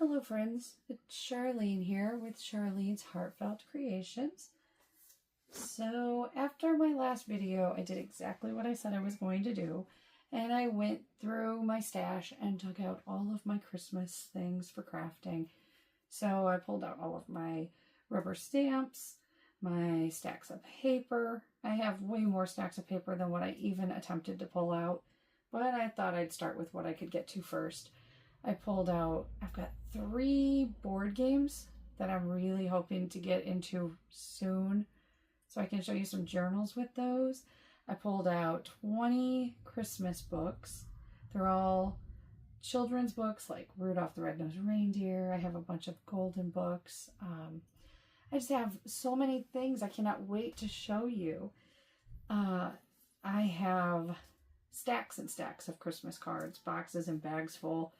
Hello friends, it's Charlene here with Charlene's Heartfelt Creations. So after my last video, I did exactly what I said I was going to do, and I went through my stash and took out all of my Christmas things for crafting. So I pulled out all of my rubber stamps, my stacks of paper. I have way more stacks of paper than what I even attempted to pull out, but I thought I'd start with what I could get to first. I pulled out, I've got 3 board games that I'm really hoping to get into soon, so I can show you some journals with those. I pulled out 20 Christmas books. They're all children's books like Rudolph the Red-Nosed Reindeer. I have a bunch of golden books. I just have so many things I cannot wait to show you. I have stacks and stacks of Christmas cards, boxes and bags full.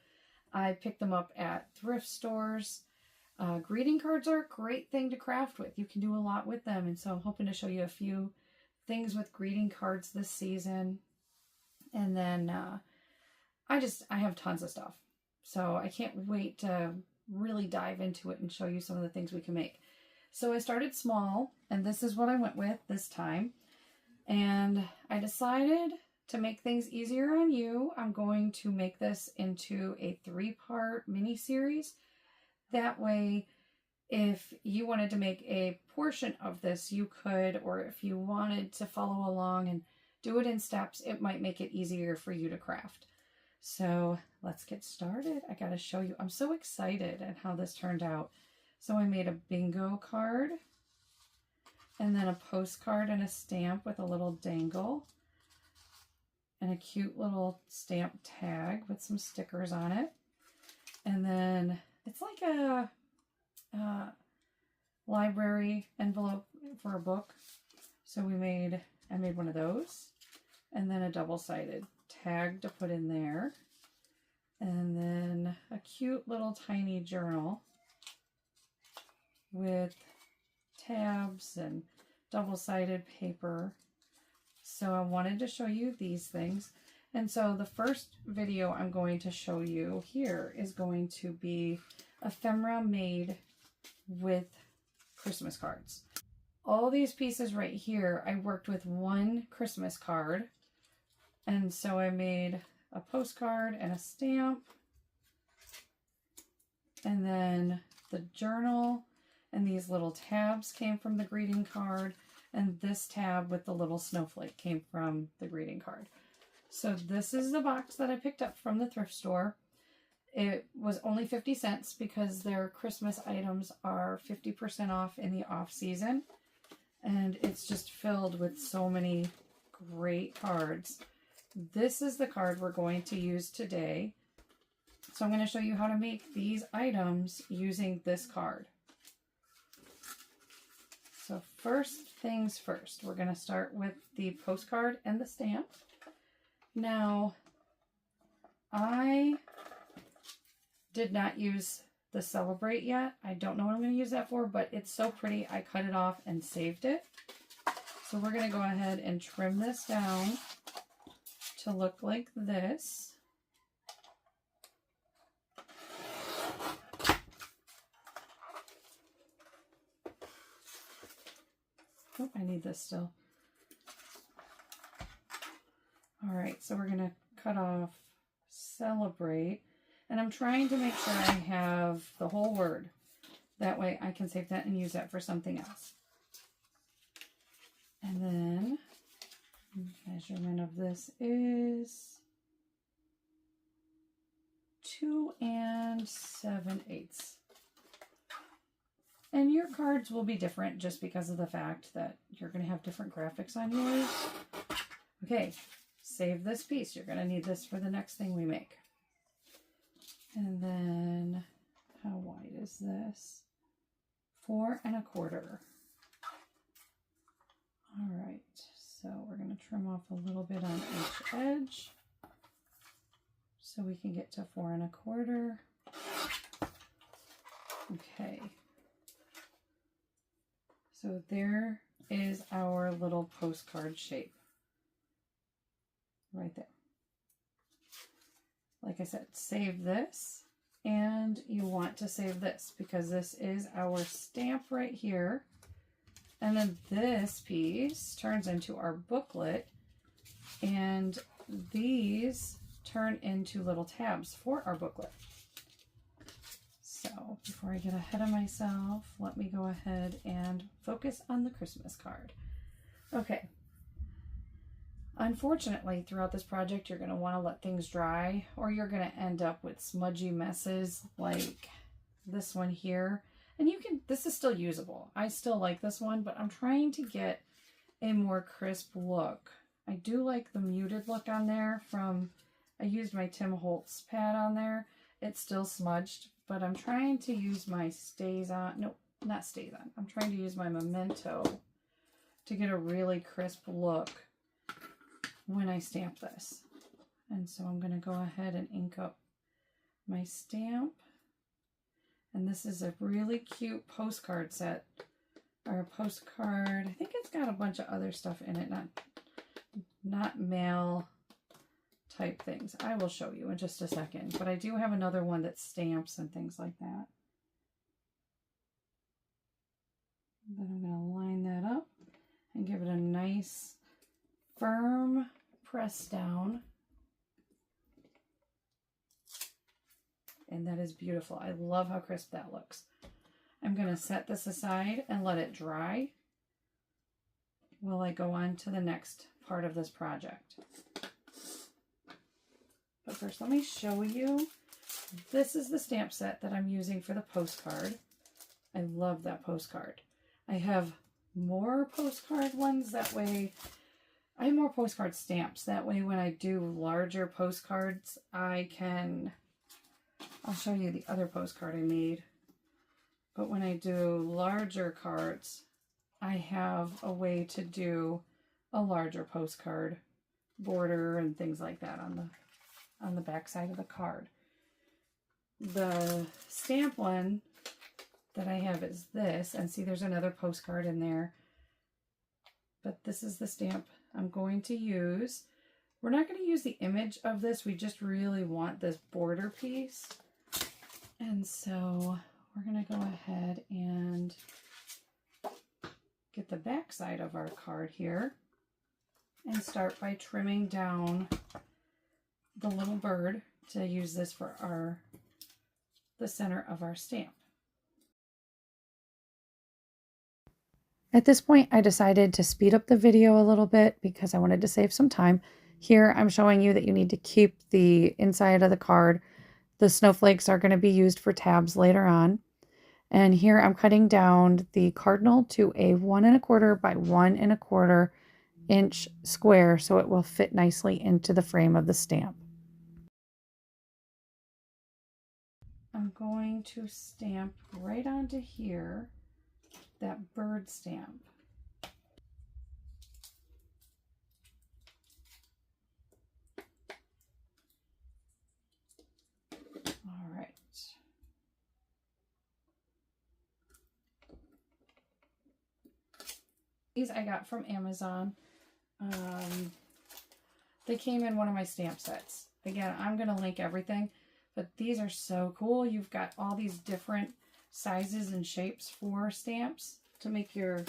I picked them up at thrift stores. Greeting cards are a great thing to craft with. You can do a lot with them, and so I'm hoping to show you a few things with greeting cards this season. And then I have tons of stuff, so I can't wait to really dive into it and show you some of the things we can make. So I started small, and this is what I went with this time. And I decided to make things easier on you, I'm going to make this into a 3-part mini-series. That way, if you wanted to make a portion of this, you could, or if you wanted to follow along and do it in steps, it might make it easier for you to craft. So let's get started. I gotta show you. I'm so excited at how this turned out. So I made a bingo card, and then a postcard and a stamp with a little dangle, and a cute little stamp tag with some stickers on it. And then it's like a library envelope for a book. So I made one of those, and then a double-sided tag to put in there. And then a cute little tiny journal with tabs and double-sided paper. So I wanted to show you these things. And so the first video I'm going to show you here is going to be ephemera made with Christmas cards. All these pieces right here, I worked with one Christmas card. And so I made a postcard and a stamp. And then the journal and these little tabs came from the greeting card. And this tab with the little snowflake came from the greeting card. So this is the box that I picked up from the thrift store. It was only 50 cents because their Christmas items are 50% off in the off season. And it's just filled with so many great cards. This is the card we're going to use today. So I'm going to show you how to make these items using this card. So first things first, we're going to start with the postcard and the stamp. Now, I did not use the Celebrate yet. I don't know what I'm going to use that for, but it's so pretty. I cut it off and saved it. So we're going to go ahead and trim this down to look like this. Oh, I need this still. All right, so we're going to cut off Celebrate. And I'm trying to make sure I have the whole word. That way I can save that and use that for something else. And then measurement of this is 2 7/8. And your cards will be different just because of the fact that you're going to have different graphics on yours. Okay, save this piece. You're going to need this for the next thing we make. And then, how wide is this? 4 1/4. All right, so we're going to trim off a little bit on each edge so we can get to 4 1/4. Okay. So there is our little postcard shape right there. Like I said, save this and you want to save this because this is our stamp right here. And then this piece turns into our booklet, and these turn into little tabs for our booklet. So before I get ahead of myself, let me go ahead and focus on the Christmas card. Okay. Unfortunately, throughout this project, you're going to want to let things dry, or you're going to end up with smudgy messes like this one here. And you can, this is still usable. I still like this one, but I'm trying to get a more crisp look. I do like the muted look on there from, I used my Tim Holtz pad on there. It's still smudged, but I'm trying to use my Stays On, no, not Stays On. I'm trying to use my Memento to get a really crisp look when I stamp this. And so I'm going to go ahead and ink up my stamp. And this is a really cute postcard set, or a postcard. I think it's got a bunch of other stuff in it, not mail type things. I will show you in just a second, but I do have another one that stamps and things like that. Then I'm going to line that up and give it a nice firm press down. And that is beautiful. I love how crisp that looks. I'm going to set this aside and let it dry while I go on to the next part of this project. But first, let me show you. This is the stamp set that I'm using for the postcard. I love that postcard. I have more postcard ones. That way, I have more postcard stamps. That way, when I do larger postcards, I can... I'll show you the other postcard I made. But when I do larger cards, I have a way to do a larger postcard border and things like that on the back side of the card. The stamp one that I have is this, and see there's another postcard in there. But this is the stamp I'm going to use. We're not going to use the image of this. We just really want this border piece. And so we're going to go ahead and get the back side of our card here and start by trimming down the little bird to use this for the center of our stamp. At this point, I decided to speed up the video a little bit because I wanted to save some time. Here, I'm showing you that you need to keep the inside of the card. The snowflakes are going to be used for tabs later on. And here I'm cutting down the cardinal to a 1 1/4 by 1 1/4 inch square so it will fit nicely into the frame of the stamp. I'm going to stamp right onto here that bird stamp. All right. These I got from Amazon. They came in one of my stamp sets. Again, I'm going to link everything, but these are so cool. You've got all these different sizes and shapes for stamps to make your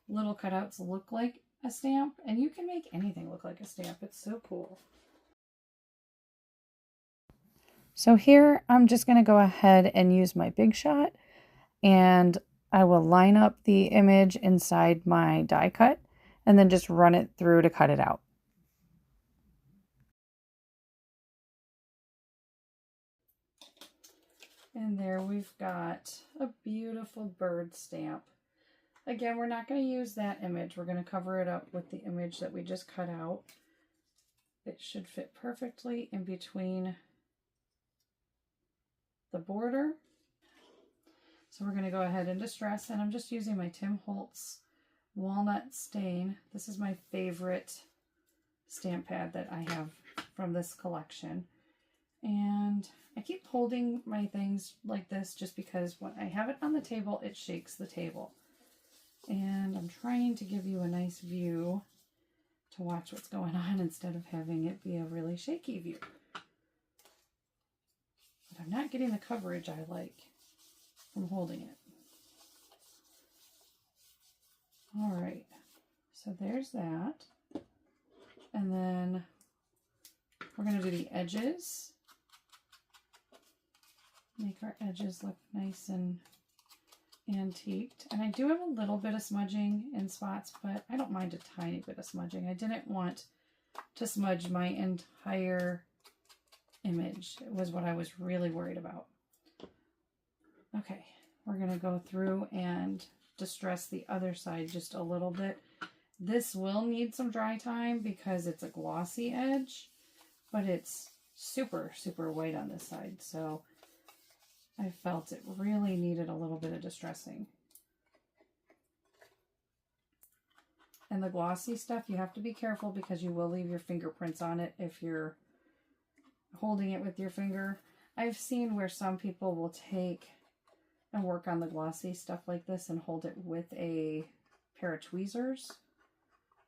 little cutouts look like a stamp, and you can make anything look like a stamp. It's so cool. So here I'm just going to go ahead and use my Big Shot, and I will line up the image inside my die cut and then just run it through to cut it out. And there we've got a beautiful bird stamp. Again, we're not going to use that image. We're going to cover it up with the image that we just cut out. It should fit perfectly in between the border. So we're going to go ahead and distress, and I'm just using my Tim Holtz Walnut Stain. This is my favorite stamp pad that I have from this collection. And I keep holding my things like this just because when I have it on the table, it shakes the table. And I'm trying to give you a nice view to watch what's going on instead of having it be a really shaky view. but I'm not getting the coverage I like from holding it. All right, so there's that. And then we're going to do the edges. Make our edges look nice and antiqued. And I do have a little bit of smudging in spots, but I don't mind a tiny bit of smudging. I didn't want to smudge my entire image. It was what I was really worried about. Okay, we're going to go through and distress the other side just a little bit. This will need some dry time because it's a glossy edge, but it's super, super white on this side. So I felt it really needed a little bit of distressing. And the glossy stuff, you have to be careful because you will leave your fingerprints on it if you're holding it with your finger. I've seen where some people will take and work on the glossy stuff like this and hold it with a pair of tweezers.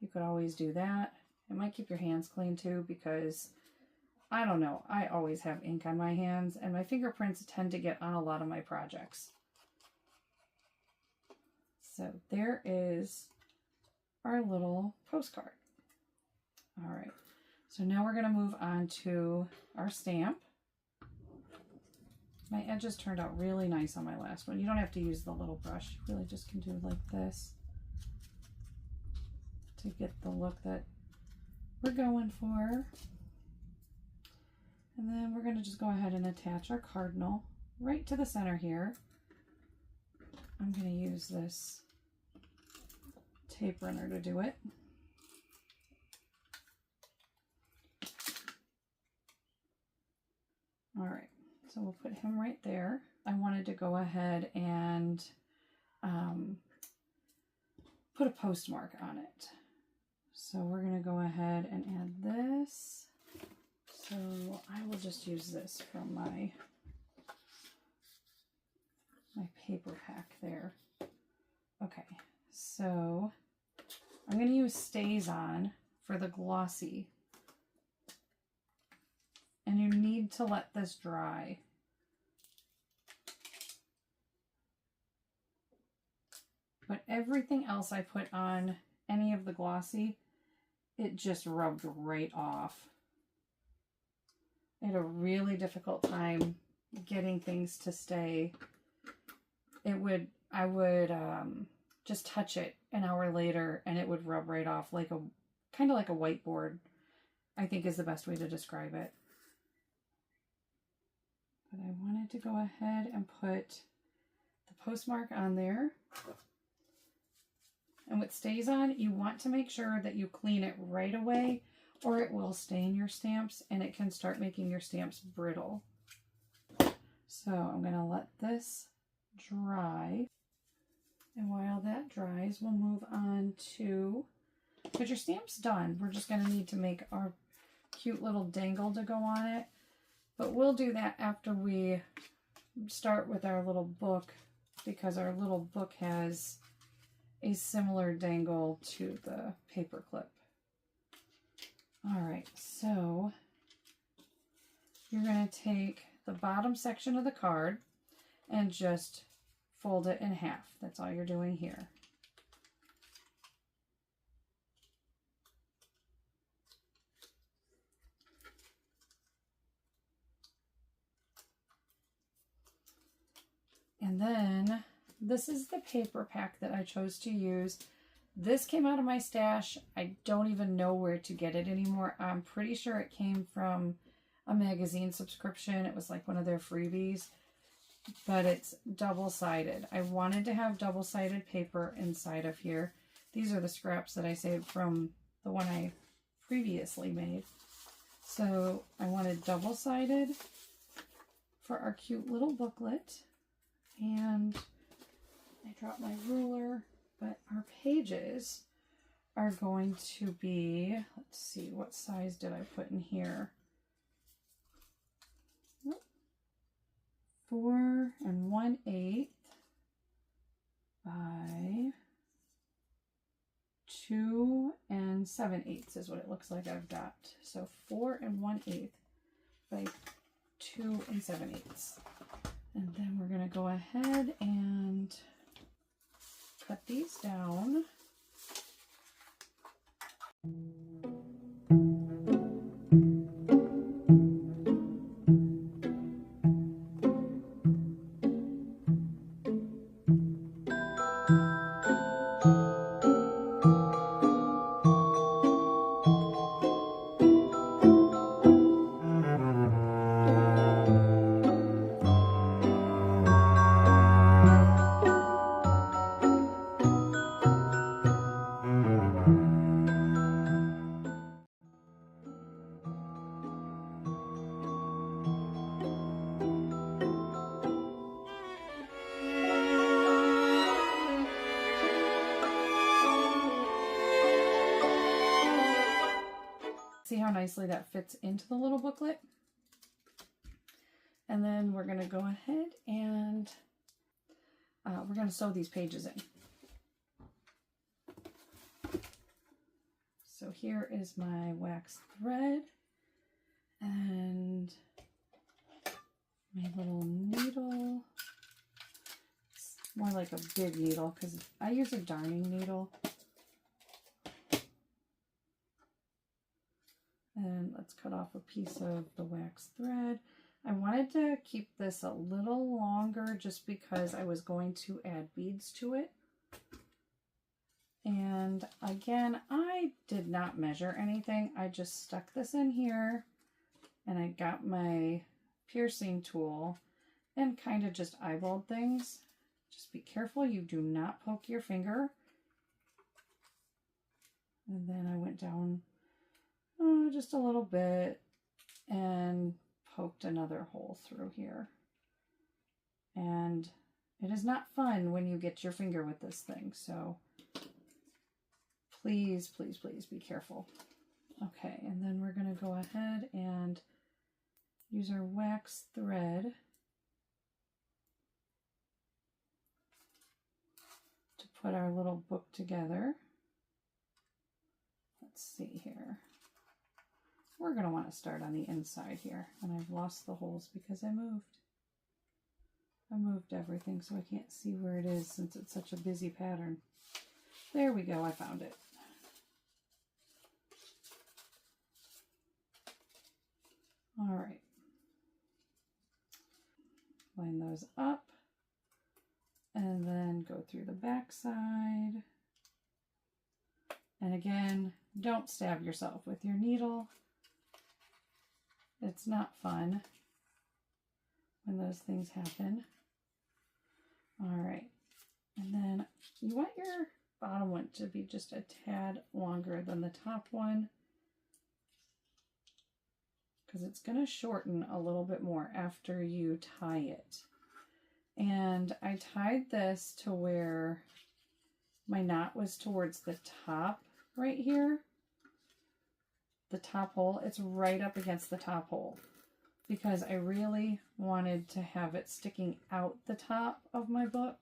You could always do that. It might keep your hands clean too, because I don't know, I always have ink on my hands and my fingerprints tend to get on a lot of my projects. So there is our little postcard. All right, so now we're going to move on to our stamp. My edges turned out really nice on my last one. You don't have to use the little brush. You really just can do like this to get the look that we're going for. And then we're going to just go ahead and attach our cardinal right to the center here. I'm going to use this tape runner to do it. All right, so we'll put him right there. I wanted to go ahead and put a postmark on it. So we're going to go ahead and add this. So I will just use this from my paper pack there. Okay, so I'm going to use Stays On for the glossy. And you need to let this dry. But everything else I put on any of the glossy, it just rubbed right off. I had a really difficult time getting things to stay. I would just touch it an hour later and it would rub right off, like kind of like a whiteboard, I think is the best way to describe it. But I wanted to go ahead and put the postmark on there. And what Stays On, you want to make sure that you clean it right away, or it will stain your stamps and it can start making your stamps brittle. So I'm going to let this dry. And while that dries, we'll move on to, but your stamp's done. We're just going to need to make our cute little dangle to go on it. But we'll do that after we start with our little book, because our little book has a similar dangle to the paper clip. All right, so you're going to take the bottom section of the card and just fold it in half. That's all you're doing here. And then this is the paper pack that I chose to use. This came out of my stash. I don't even know where to get it anymore. I'm pretty sure it came from a magazine subscription. It was like one of their freebies, but it's double-sided. I wanted to have double-sided paper inside of here. These are the scraps that I saved from the one I previously made. So I wanted double-sided for our cute little booklet. And I dropped my ruler, but our pages are going to be, let's see, what size did I put in here? 4 1/8 by 2 7/8 is what it looks like I've got. So 4 1/8 by 2 7/8. And then we're going to go ahead and cut these down. See how nicely that fits into the little booklet? And then we're going to go ahead and we're going to sew these pages in. So here is my wax thread and my little needle. It's more like a big needle because I use a darning needle. And let's cut off a piece of the wax thread. I wanted to keep this a little longer just because I was going to add beads to it. And again, I did not measure anything. I just stuck this in here and I got my piercing tool and kind of just eyeballed things. Just be careful you do not poke your finger. And then I went down just a little bit and poked another hole through here. And it is not fun when you get your finger with this thing, so please, please, please be careful. Okay, and then we're going to go ahead and use our wax thread to put our little book together. Let's see here. We're going to want to start on the inside here. And I've lost the holes because I moved. I moved everything so I can't see where it is since it's such a busy pattern. There we go, I found it. All right. Line those up. And then go through the back side. And again, don't stab yourself with your needle. It's not fun when those things happen. All right, and then you want your bottom one to be just a tad longer than the top one because it's going to shorten a little bit more after you tie it. And I tied this to where my knot was towards the top right here. The top hole, it's right up against the top hole because I really wanted to have it sticking out the top of my book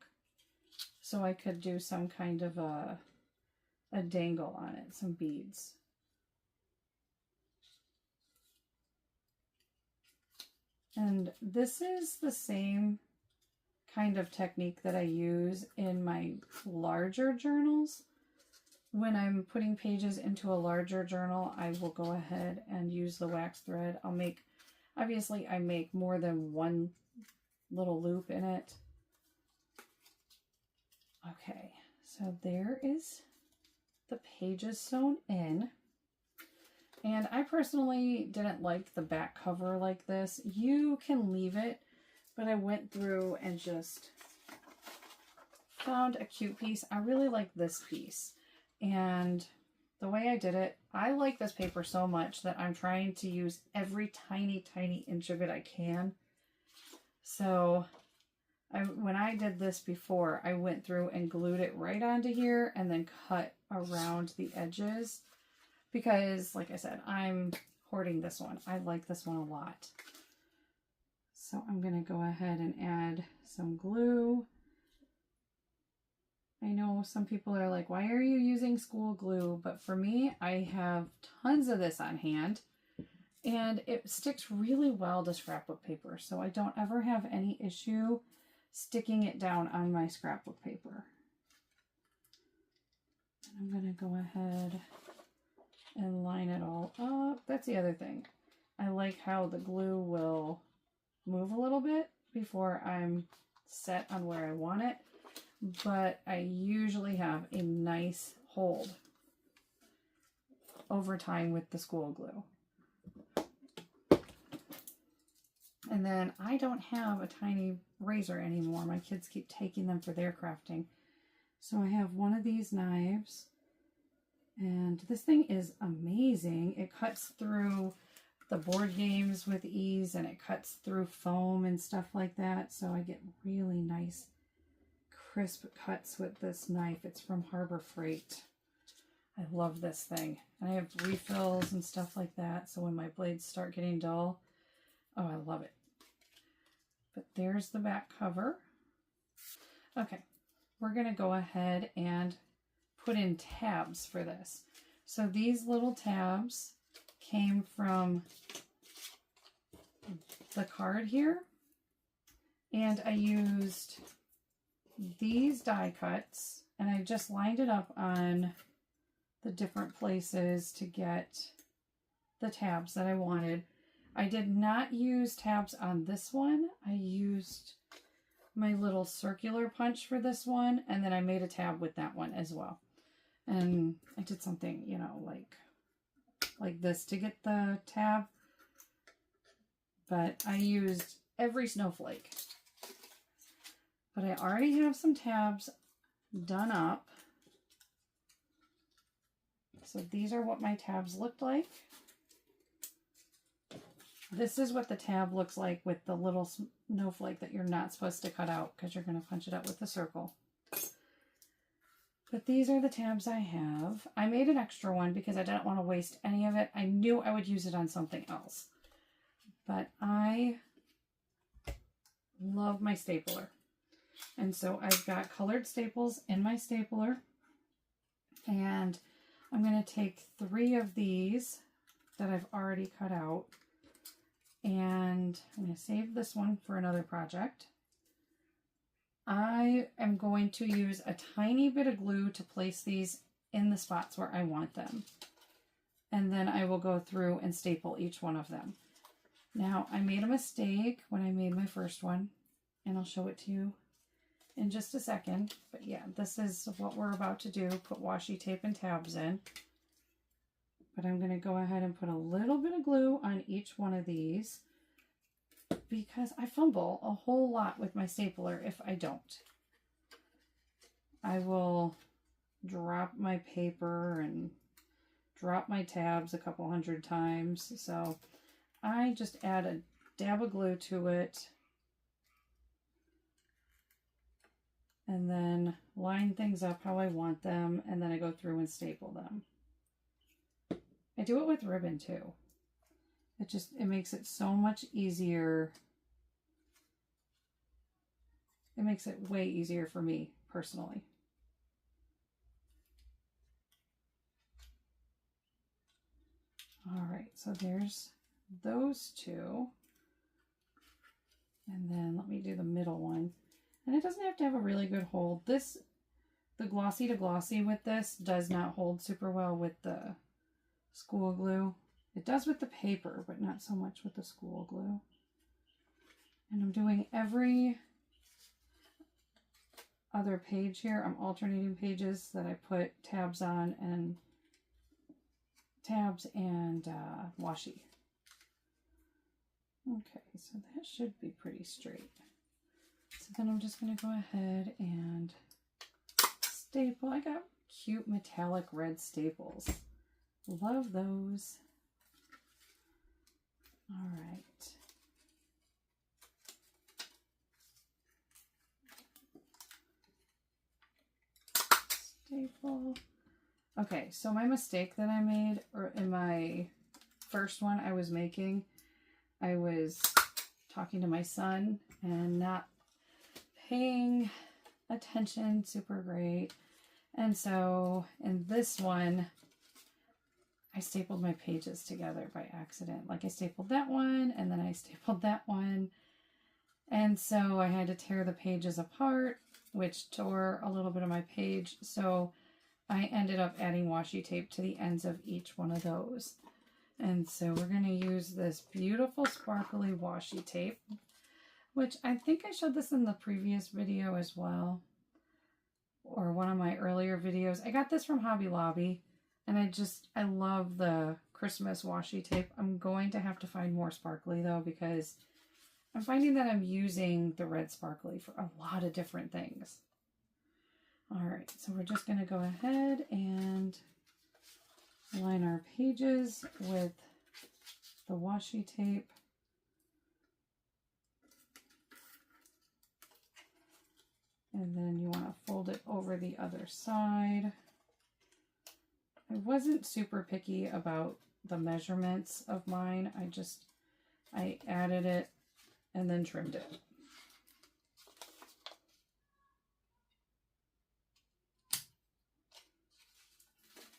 so I could do some kind of a dangle on it, some beads. And this is the same kind of technique that I use in my larger journals. When I'm putting pages into a larger journal, I will go ahead and use the wax thread. Obviously I make more than one little loop in it. Okay, so there is the pages sewn in. And I personally didn't like the back cover like this. You can leave it, but I went through and just found a cute piece. I really like this piece. And the way I did it, I like this paper so much that I'm trying to use every tiny, tiny inch of it I can. So when I did this before, I went through and glued it right onto here and then cut around the edges because, like I said, I'm hoarding this one. I like this one a lot. So I'm going to go ahead and add some glue. I know some people are like, why are you using school glue? But for me, I have tons of this on hand And it sticks really well to scrapbook paper, so I don't ever have any issue sticking it down on my scrapbook paper. I'm going to go ahead and line it all up. That's the other thing. I like how the glue will move a little bit before I'm set on where I want it, but I usually have a nice hold over time with the school glue. And then I don't have a tiny razor anymore. My kids keep taking them for their crafting. So I have one of these knives, and this thing is amazing. It cuts through the board games with ease, and it cuts through foam and stuff like that. So I get really nice crisp cuts with this knife. It's from Harbor Freight. I love this thing. And I have refills and stuff like that. So when my blades start getting dull, oh, I love it. But there's the back cover. Okay, we're going to go ahead and put in tabs for this. So these little tabs came from the card here. And I used these die cuts, and I just lined it up on the different places to get the tabs that I wanted. I did not use tabs on this one. I used my little circular punch for this one, and then I made a tab with that one as well. And I did something, you know, like this to get the tab, but I used every snowflake. But I already have some tabs done up. So these are what my tabs looked like. This is what the tab looks like with the little snowflake that you're not supposed to cut out because you're going to punch it out with the circle. But these are the tabs I have. I made an extra one because I didn't want to waste any of it. I knew I would use it on something else. But I love my stapler. And so I've got colored staples in my stapler. And I'm going to take 3 of these that I've already cut out. And I'm going to save this one for another project. I am going to use a tiny bit of glue to place these in the spots where I want them. And then I will go through and staple each one of them. Now, I made a mistake when I made my first one, and I'll show it to you in just a second. But yeah, this is what we're about to do, put washi tape and tabs in. But I'm going to go ahead and put a little bit of glue on each one of these because I fumble a whole lot with my stapler if I don't. I will drop my paper and drop my tabs a couple hundred times. So I just add a dab of glue to it and then line things up how I want them, and then I go through and staple them. I do it with ribbon too. It makes it so much easier. It makes it way easier for me personally. All right, so there's those 2. And then let me do the middle one. And it doesn't have to have a really good hold. The glossy to glossy with this does not hold super well with the school glue. It does with the paper, but not so much with the school glue. And I'm doing every other page here. I'm alternating pages that I put tabs on, and washi. Okay, so that should be pretty straight. So then I'm just going to go ahead and staple. I got cute metallic red staples. Love those. All right. Staple. Okay, so my mistake that I made, or in my first one I was making, I was talking to my son and not paying attention super great. And so in this one, I stapled my pages together by accident. Like I stapled that one and then I stapled that one. And so I had to tear the pages apart, which tore a little bit of my page. So I ended up adding washi tape to the ends of each one of those. And so we're going to use this beautiful sparkly washi tape, which I think I showed this in the previous video as well, or one of my earlier videos. I got this from Hobby Lobby, and I love the Christmas washi tape. I'm going to have to find more sparkly though, because I'm finding that I'm using the red sparkly for a lot of different things. All right, so we're just going to go ahead and line our pages with the washi tape. And then you want to fold it over the other side. I wasn't super picky about the measurements of mine. I added it and then trimmed it.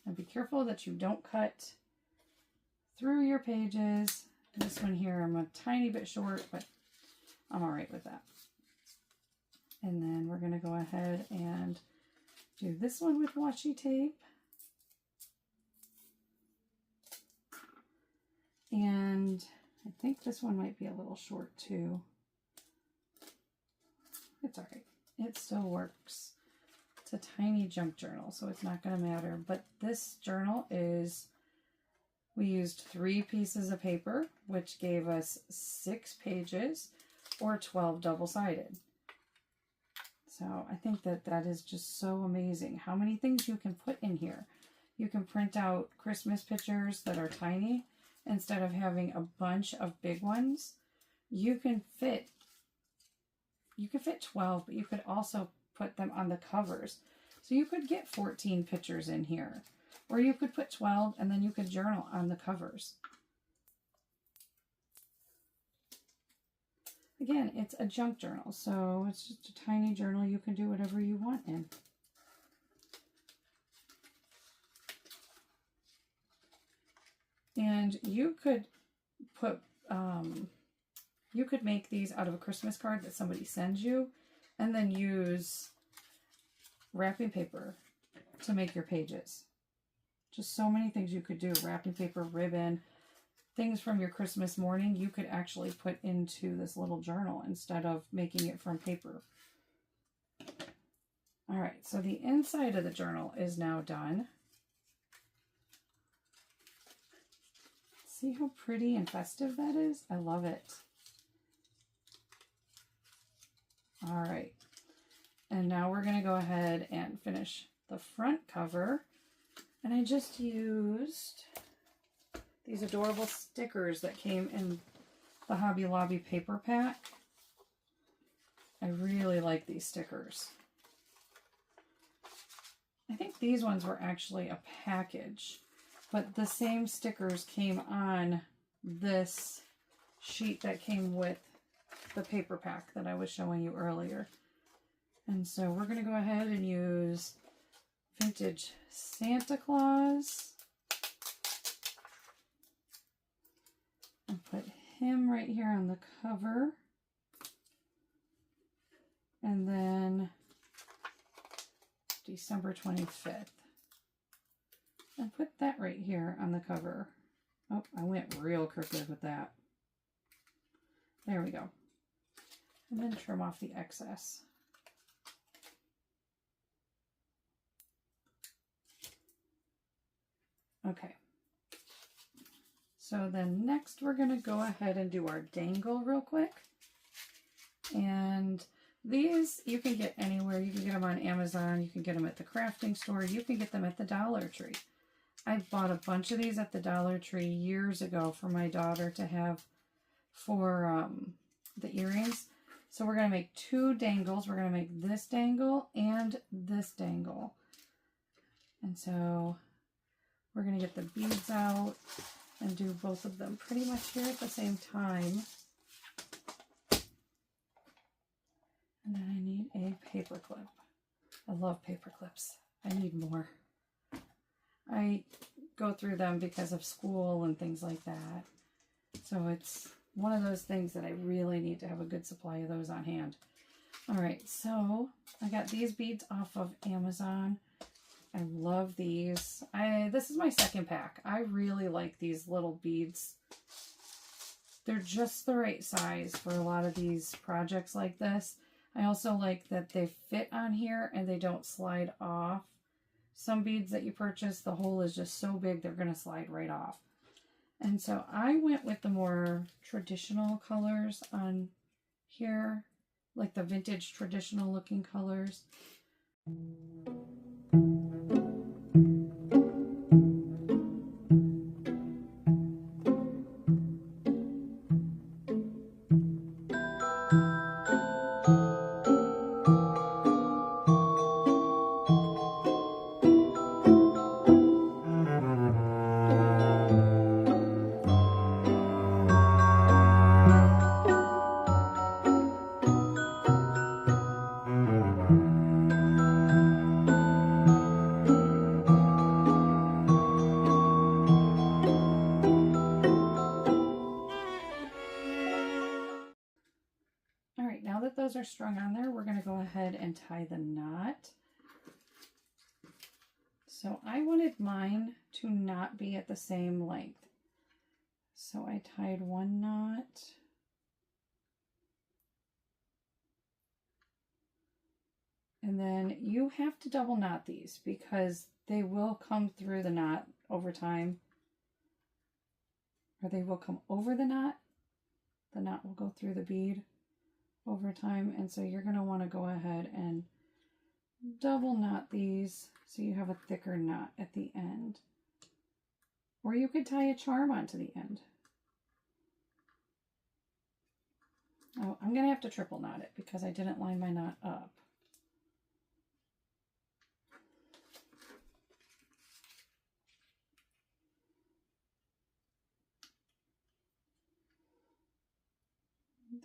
And be careful that you don't cut through your pages. This one here, I'm a tiny bit short, but I'm all right with that. And then we're going to go ahead and do this one with washi tape. And I think this one might be a little short too. It's all right. It still works. It's a tiny junk journal, so it's not going to matter. But this journal we used 3 pieces of paper, which gave us 6 pages, or 12 double-sided. So I think that is just so amazing how many things you can put in here. You can print out Christmas pictures that are tiny. Instead of having a bunch of big ones, you can fit 12, but you could also put them on the covers. So you could get 14 pictures in here, or you could put 12 and then you could journal on the covers. Again, it's a junk journal, so it's just a tiny journal. You can do whatever you want in. And you could put, you could make these out of a Christmas card that somebody sends you, and then use wrapping paper to make your pages. Just so many things you could do. Wrapping paper, ribbon, things from your Christmas morning, you could actually put into this little journal instead of making it from paper. All right, so the inside of the journal is now done. See how pretty and festive that is? I love it. All right. And now we're going to go ahead and finish the front cover. And I just used these adorable stickers that came in the Hobby Lobby paper pack. I really like these stickers. I think these ones were actually a package, but the same stickers came on this sheet that came with the paper pack that I was showing you earlier. And so we're going to go ahead and use Vintage Santa Claus and put him right here on the cover. And then December 25th. And put that right here on the cover. Oh, I went real crooked with that. There we go. And then trim off the excess. Okay. So then next we're going to go ahead and do our dangle real quick. And these you can get anywhere. You can get them on Amazon. You can get them at the crafting store. You can get them at the Dollar Tree. I bought a bunch of these at the Dollar Tree years ago for my daughter to have for the earrings. So we're going to make 2 dangles. We're going to make this dangle and this dangle. And so we're going to get the beads out and do both of them pretty much here at the same time. And then I need a paper clip. I love paper clips. I need more. I go through them because of school and things like that. So it's one of those things that I really need to have a good supply of those on hand. All right, so I got these beads off of Amazon. I love these. This is my second pack. I really like these little beads. They're just the right size for a lot of these projects like this. I also like that they fit on here and they don't slide off. Some beads that you purchase, the hole is just so big they're going to slide right off. And so I went with the more traditional colors on here, like the vintage traditional looking colors. Now that those are strung on there, we're going to go ahead and tie the knot. So I wanted mine to not be at the same length. So I tied one knot. And then you have to double knot these because they will come through the knot over time. Or they will come over the knot. The knot will go through the bead over time, and so you're going to want to go ahead and double knot these so you have a thicker knot at the end. Or you could tie a charm onto the end. Oh, I'm going to have to triple knot it because I didn't line my knot up.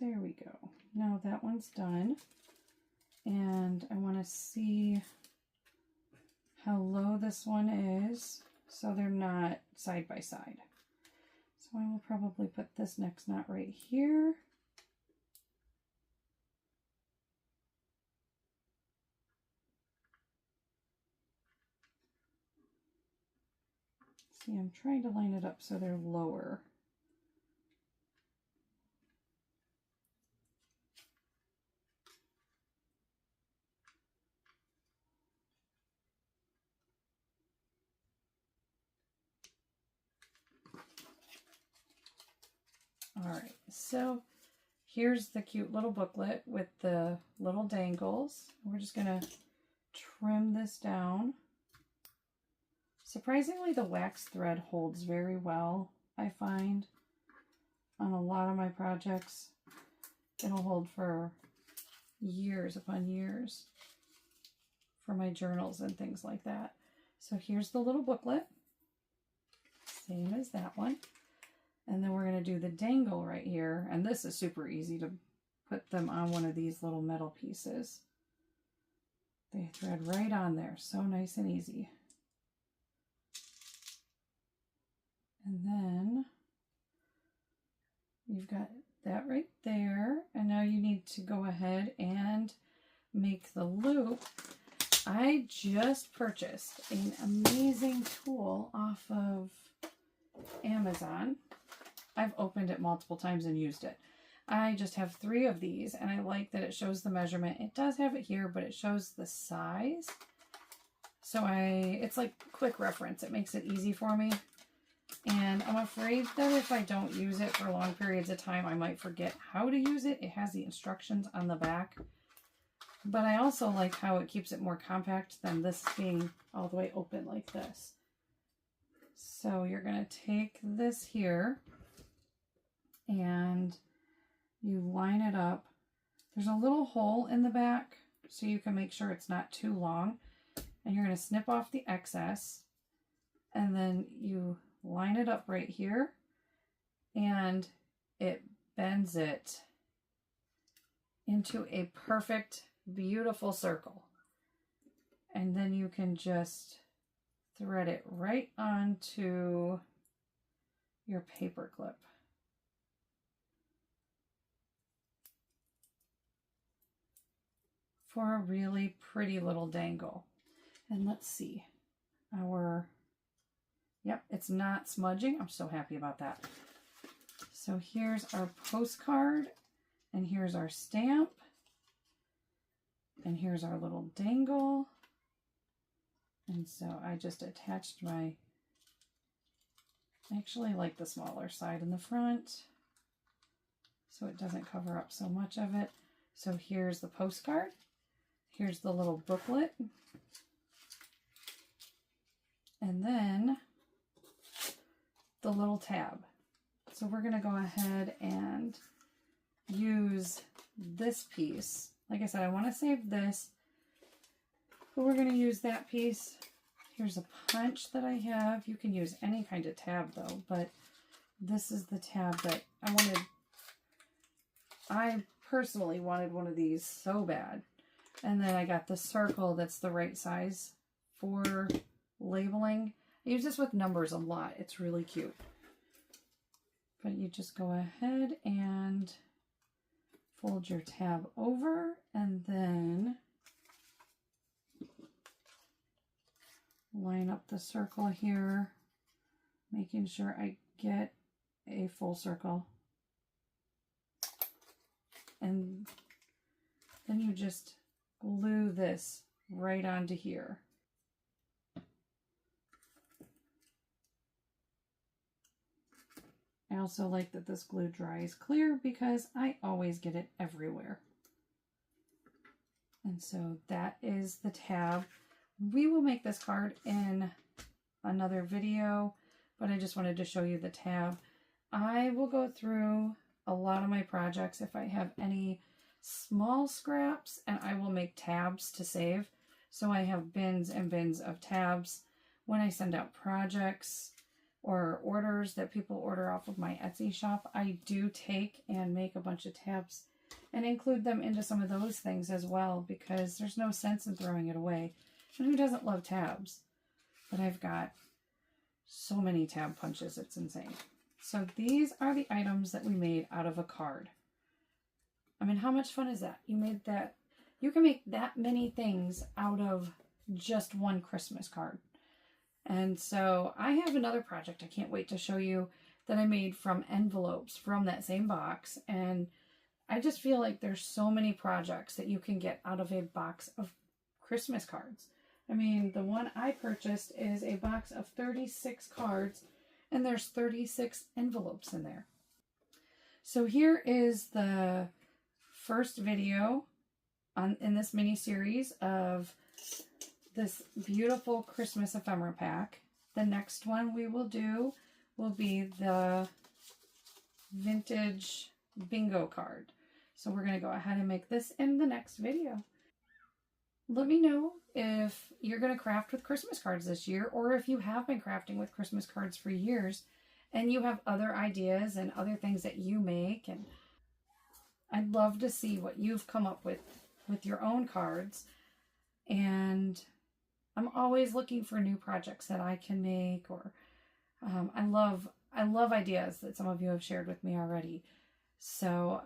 There we go. Now that one's done, and I want to see how low this one is so they're not side by side. So I will probably put this next knot right here. See, I'm trying to line it up so they're lower. All right, so here's the cute little booklet with the little dangles. We're just gonna trim this down. Surprisingly, the wax thread holds very well, I find, on a lot of my projects. It'll hold for years upon years for my journals and things like that. So here's the little booklet, same as that one. And then we're going to do the dangle right here. And this is super easy to put them on one of these little metal pieces. They thread right on there. So nice and easy. And then you've got that right there. And now you need to go ahead and make the loop. I just purchased an amazing tool off of Amazon. I've opened it multiple times and used it. I just have 3 of these, and I like that it shows the measurement. It does have it here, but it shows the size. So it's like quick reference. It makes it easy for me. And I'm afraid that if I don't use it for long periods of time, I might forget how to use it. It has the instructions on the back. But I also like how it keeps it more compact than this being all the way open like this. So you're going to take this here and you line it up. There's a little hole in the back so you can make sure it's not too long. And you're going to snip off the excess, and then you line it up right here, and it bends it into a perfect, beautiful circle. And then you can just thread it right onto your paper clip. For a really pretty little dangle. And let's see, yep, it's not smudging. I'm so happy about that. So here's our postcard, and here's our stamp, and here's our little dangle. And so I just attached I actually like the smaller side in the front so it doesn't cover up so much of it. So here's the postcard. Here's the little booklet. And then the little tab. So we're going to go ahead and use this piece. Like I said, I want to save this, but we're going to use that piece. Here's a punch that I have. You can use any kind of tab though, but this is the tab that I wanted. I personally wanted one of these so bad. And then I got the circle that's the right size for labeling. I use this with numbers a lot. It's really cute. But you just go ahead and fold your tab over and then line up the circle here, making sure I get a full circle. And then you just glue this right onto here. I also like that this glue dries clear because I always get it everywhere. And so that is the tab. We will make this card in another video, but I just wanted to show you the tab. I will go through a lot of my projects if I have any small scraps, and I will make tabs to save. So I have bins and bins of tabs when I send out projects or orders that people order off of my Etsy shop. I do take and make a bunch of tabs and include them into some of those things as well, because there's no sense in throwing it away. And who doesn't love tabs? But I've got so many tab punches, it's insane. So these are the items that we made out of a card. I mean, how much fun is that? You made that. You can make that many things out of just one Christmas card. And so I have another project I can't wait to show you that I made from envelopes from that same box. And I just feel like there's so many projects that you can get out of a box of Christmas cards. I mean, the one I purchased is a box of 36 cards, and there's 36 envelopes in there. So here is the first video in this mini series of this beautiful Christmas ephemera pack. The next one we will do will be the vintage bingo card. So we're going to go ahead and make this in the next video. Let me know if you're going to craft with Christmas cards this year, or if you have been crafting with Christmas cards for years and you have other ideas and other things that you make. And I'd love to see what you've come up with your own cards. And I'm always looking for new projects that I can make, or I love ideas that some of you have shared with me already. So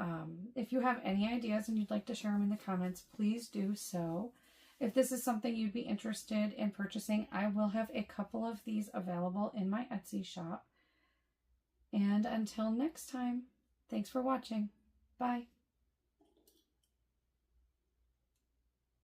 if you have any ideas and you'd like to share them in the comments, please do so. If this is something you'd be interested in purchasing, I will have a couple of these available in my Etsy shop. And until next time, thanks for watching. Bye.